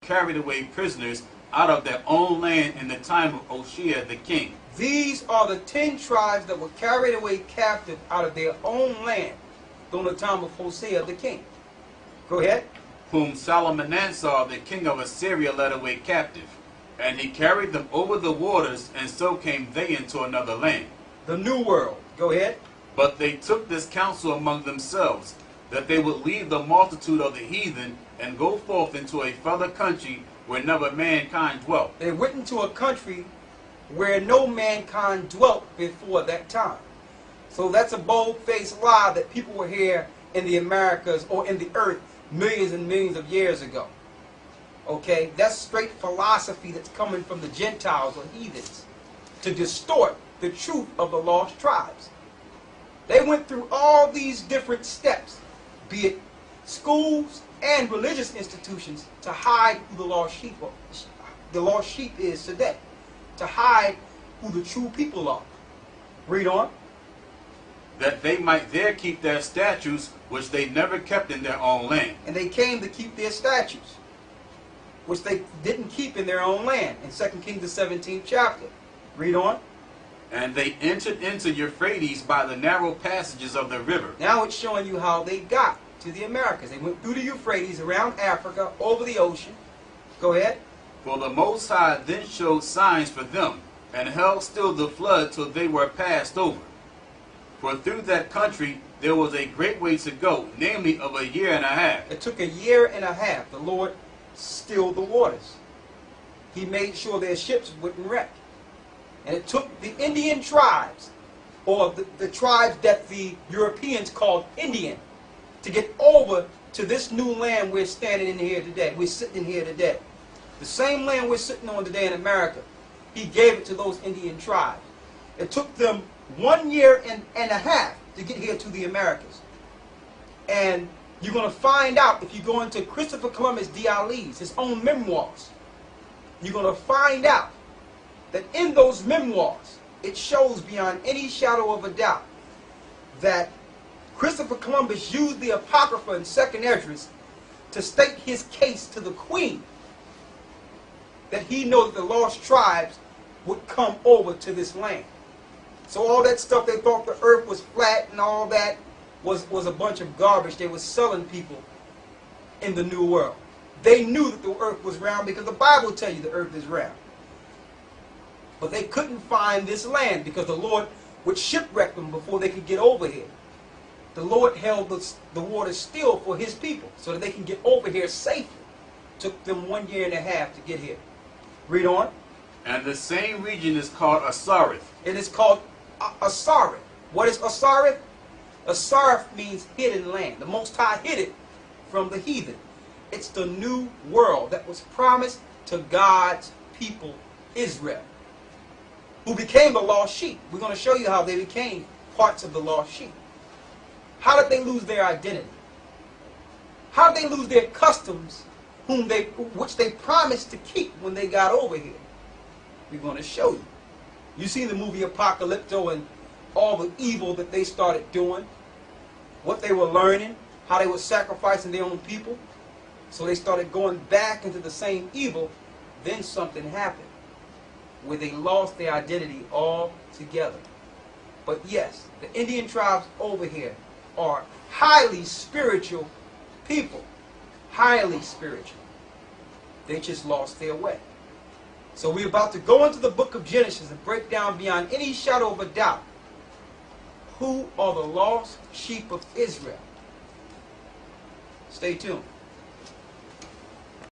carried away prisoners out of their own land in the time of Hoshea the king. These are the 10 tribes that were carried away captive out of their own land during the time of Hosea the king. Go ahead. Whom Salmanassar the king of Assyria led away captive. And he carried them over the waters, and so came they into another land. The New World. Go ahead. But they took this counsel among themselves, that they would leave the multitude of the heathen, and go forth into a further country where never mankind dwelt. They went into a country where no mankind dwelt before that time. So that's a bold-faced lie that people were here in the Americas or in the earth millions and millions of years ago. Okay? That's straight philosophy that's coming from the Gentiles or heathens to distort the truth of the lost tribes. They went through all these different steps, be it schools and religious institutions, to hide who the lost sheep is today, to hide who the true people are. Read on. That they might there keep their statutes, which they never kept in their own land. And they came to keep their statutes, which they didn't keep in their own land, in 2 Kings the 17th chapter. Read on. And they entered into Euphrates by the narrow passages of the river. Now it's showing you how they got to the Americas. They went through the Euphrates, around Africa, over the ocean. Go ahead. For the Most High then showed signs for them, and held still the flood till they were passed over. For through that country there was a great way to go, namely of a year and a half. It took a year and a half. The Lord stilled the waters. He made sure their ships wouldn't wreck. And it took the Indian tribes, or the tribes that the Europeans called Indian, to get over to this new land we're standing in here today. We're sitting in here today. The same land we're sitting on today in America, he gave it to those Indian tribes. It took them 1 year and a half to get here to the Americas. And you're going to find out, if you go into Christopher Columbus Dialys, his own memoirs, you're going to find out that in those memoirs, it shows beyond any shadow of a doubt that Christopher Columbus used the Apocrypha in 2nd Esdras to state his case to the queen, that he knows that the lost tribes would come over to this land. So all that stuff they thought the earth was flat and all that was a bunch of garbage they were selling people in the New World. They knew that the earth was round because the Bible tells you the earth is round. But they couldn't find this land because the Lord would shipwreck them before they could get over here. The Lord held the water still for his people so that they can get over here safely. Took them 1 year and a half to get here. Read on. And the same region is called Asareth. It is called Asareth. What is Asareth? Asareth means hidden land. The Most High hid it from the heathen. It's the new world that was promised to God's people, Israel, who became the lost sheep. We're going to show you how they became parts of the lost sheep. How did they lose their identity? How did they lose their customs which they promised to keep when they got over here? We're going to show you. You see the movie Apocalypto and all the evil that they started doing, what they were learning, how they were sacrificing their own people. So they started going back into the same evil. Then something happened where they lost their identity altogether. But yes, the Indian tribes over here are highly spiritual people. Highly spiritual. They just lost their way. So we're about to go into the book of Genesis and break down beyond any shadow of a doubt who are the lost sheep of Israel. Stay tuned.